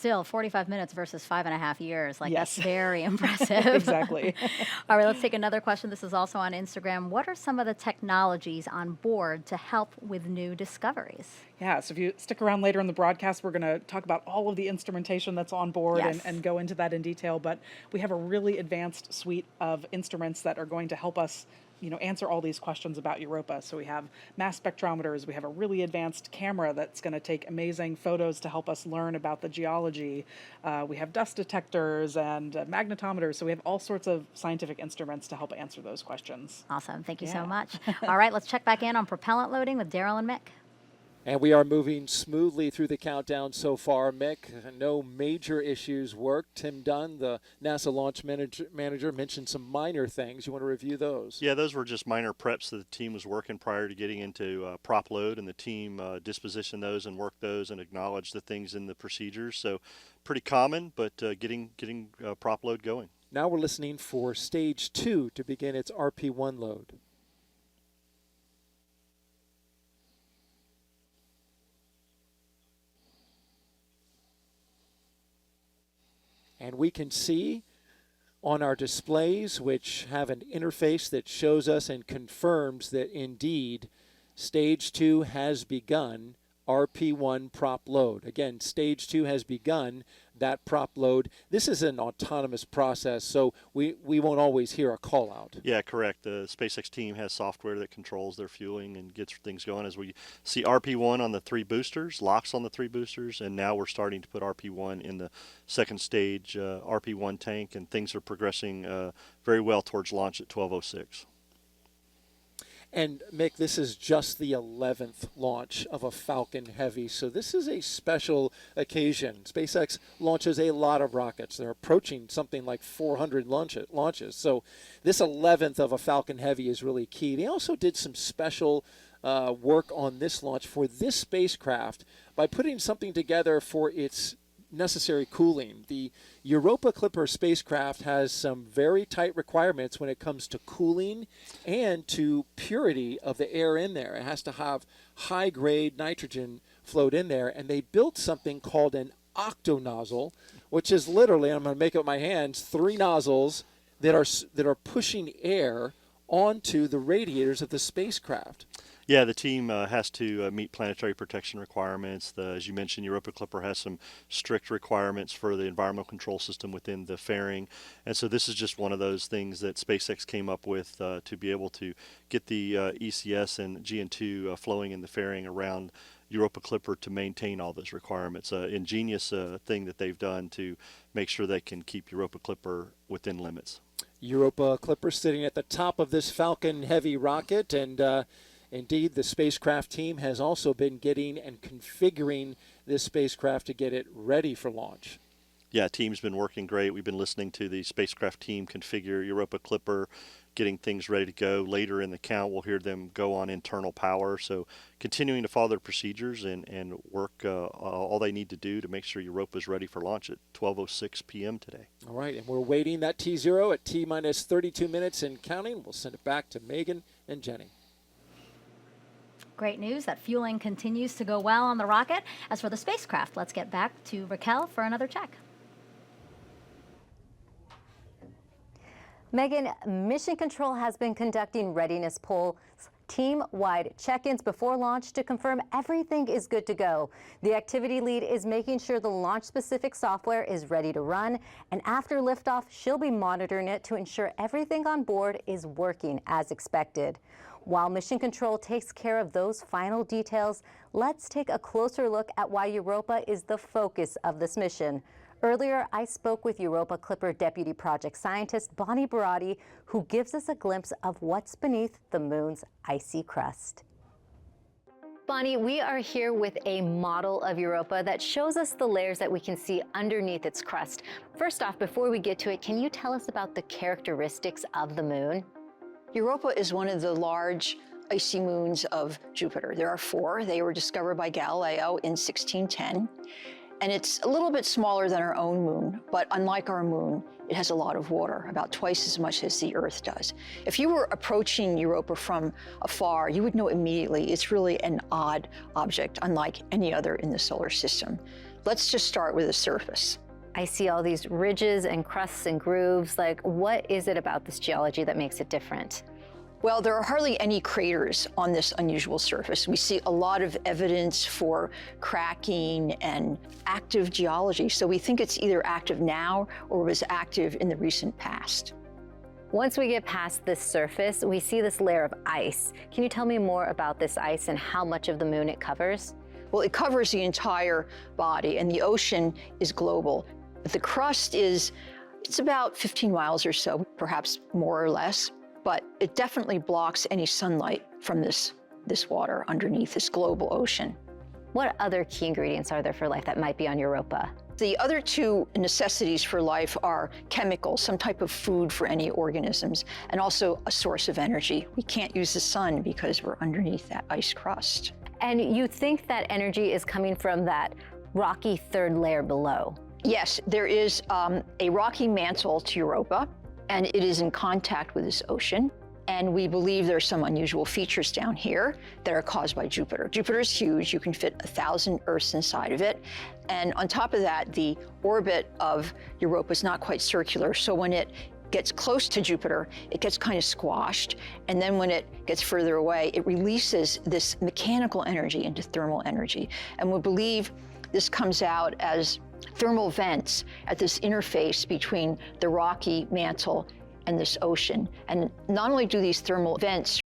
Still, 45 minutes versus 5.5 years. Like, that's Yes, very impressive. exactly. All right, let's take another question. This is also on Instagram. What are some of the technologies on board to help with new discoveries? Yeah, so if you stick around later in the broadcast, we're going to talk about all of the instrumentation that's on board Yes. and go into that in detail. But we have a really advanced suite of instruments that are going to help us, answer all these questions about Europa. So we have mass spectrometers. We have a really advanced camera that's going to take amazing photos to help us learn about the geology. We have dust detectors and magnetometers. So we have all sorts of scientific instruments to help answer those questions. Awesome. Thank you so Yeah. much. All right, let's check back in on propellant loading with Daryl and Mick. And we are moving smoothly through the countdown so far, Mick. No major issues worked. Tim Dunn, the NASA launch manager, mentioned some minor things. You want to review those? Yeah, those were just minor preps that the team was working prior to getting into prop load, and the team dispositioned those and worked those and acknowledged the things in the procedures. So pretty common, but getting prop load going. Now we're listening for stage 2 to begin its RP1 load. And we can see on our displays, which have an interface that shows us and confirms that indeed stage 2 has begun RP1 prop load. Again, stage 2 has begun that prop load. This is an autonomous process, so we won't always hear a call out. Yeah, correct. The SpaceX team has software that controls their fueling and gets things going. As we see RP1 on the 3 boosters, locks on the 3 boosters, and now we're starting to put RP1 in the second stage RP1 tank, and things are progressing very well towards launch at 12:06. And Mick, this is just the 11th launch of a Falcon Heavy, so this is a special occasion. SpaceX launches a lot of rockets. They're approaching something like 400 launches. So this 11th of a Falcon Heavy is really key. They also did some special work on this launch for this spacecraft by putting something together for its necessary cooling. The Europa Clipper spacecraft has some very tight requirements when it comes to cooling and to purity of the air in there. It has to have high-grade nitrogen flowed in there, and they built something called an octonozzle, which is literally, I'm going to make it with my hands, 3 nozzles that are pushing air onto the radiators of the spacecraft. Yeah, the team has to meet planetary protection requirements. As you mentioned, Europa Clipper has some strict requirements for the environmental control system within the fairing. And so this is just one of those things that SpaceX came up with to be able to get the ECS and GN2 flowing in the fairing around Europa Clipper to maintain all those requirements. Ingenious thing that they've done to make sure they can keep Europa Clipper within limits. Europa Clipper sitting at the top of this Falcon Heavy rocket, and indeed, the spacecraft team has also been getting and configuring this spacecraft to get it ready for launch. Yeah, team's been working great. We've been listening to the spacecraft team configure Europa Clipper, getting things ready to go. Later in the count, we'll hear them go on internal power. So continuing to follow their procedures and work all they need to do to make sure Europa is ready for launch at 12:06 p.m. today. All right, and we're waiting that T0 at T-minus 32 minutes and counting. We'll send it back to Megan and Jenny. Great news that fueling continues to go well on the rocket. As for the spacecraft, let's get back to Raquel for another check. Megan, Mission Control has been conducting readiness polls, team-wide check-ins before launch to confirm everything is good to go. The activity lead is making sure the launch-specific software is ready to run, and after liftoff, she'll be monitoring it to ensure everything on board is working as expected. While Mission Control takes care of those final details, let's take a closer look at why Europa is the focus of this mission. Earlier, I spoke with Europa Clipper Deputy Project Scientist Bonnie Barati, who gives us a glimpse of what's beneath the moon's icy crust. Bonnie, we are here with a model of Europa that shows us the layers that we can see underneath its crust. First off, before we get to it, can you tell us about the characteristics of the moon? Europa is one of the large icy moons of Jupiter. There are 4. They were discovered by Galileo in 1610. And it's a little bit smaller than our own moon, but unlike our moon, it has a lot of water, about twice as much as the Earth does. If you were approaching Europa from afar, you would know immediately it's really an odd object, unlike any other in the solar system. let's just start with the surface. I see all these ridges and crusts and grooves. Like, what is it about this geology that makes it different? Well, there are hardly any craters on this unusual surface. We see a lot of evidence for cracking and active geology, so we think it's either active now or was active in the recent past. Once we get past this surface, we see this layer of ice. Can you tell me more about this ice and how much of the moon it covers? Well, it covers the entire body, and the ocean is global. The crust it's about 15 miles or so, perhaps more or less, but it definitely blocks any sunlight from this water underneath this global ocean. What other key ingredients are there for life that might be on Europa? The other two necessities for life are chemicals, some type of food for any organisms, and also a source of energy. We can't use the sun because we're underneath that ice crust. And you think that energy is coming from that rocky third layer below? Yes, there is a rocky mantle to Europa, and it is in contact with this ocean. And we believe there are some unusual features down here that are caused by Jupiter. Jupiter is huge. You can fit 1,000 Earths inside of it. And on top of that, the orbit of Europa is not quite circular. So when it gets close to Jupiter, it gets kind of squashed. And then when it gets further away, it releases this mechanical energy into thermal energy. And we believe this comes out as thermal vents at this interface between the rocky mantle and this ocean. And not only do these thermal vents